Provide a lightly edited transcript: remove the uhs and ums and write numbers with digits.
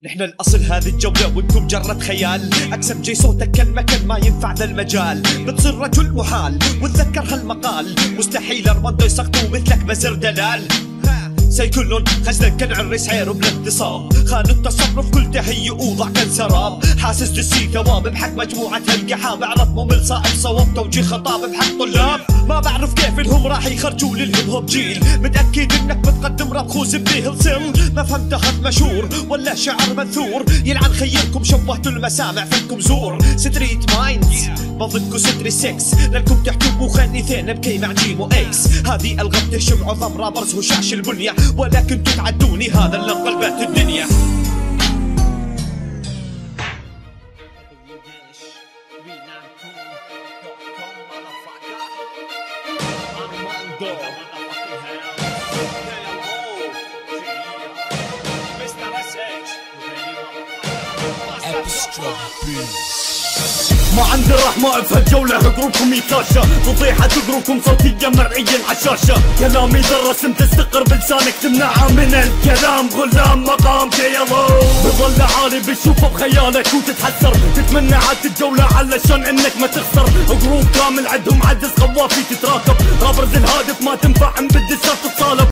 نحن الأصل هذه الجولة وانتم مجرد خيال. أكسب جاي صوتك كالمكان ما ينفع ذا المجال. بتصير رجل محال وتذكر هالمقال، مستحيل أرمضو يسقطوا مثلك بزر دلال. سيكلن خجلك كنعرس عير بلا انتصاب، خان التصرف كل تهيئ وضع كالسراب. حاسس تسي ثواب بحق مجموعة هالقحاب، اعرف ممل صائب صواب توجيه خطاب بحق طلاب. ما بعرف كيف انهم راح يخرجوا للهيب هوب جيل، متأكد انك بتقدم راب خوز بليه الصل. ما فهمت خط مشهور ولا شعر منثور، يلعن خيركم شوهتوا المسامع فيكم زور. ستريت مايندز بضدكم ستري 6، لانكم تحكوا خانثين بكي مع جيم واكس. هذه الغم تهشم عظام رابرز وشاش البنية، ولكن تتعدوني هذا اللي انقلبت الدنيا. ما عندي رحمة بهالجولة هجروكم يتلاشى، فضيحة تقروكم صوتية مرئية عالشاشة. كلامي درس تستقر بلسانك تمنعها من الكلام، غلام مقام كيلو بظل عالي بتشوفه بخيالك وتتحسر. تتمنى عاد الجولة علشان انك ما تخسر. جروب كامل عندهم عدس خوافي تتراكب، رابرز الهادف ما تنفع بدي صار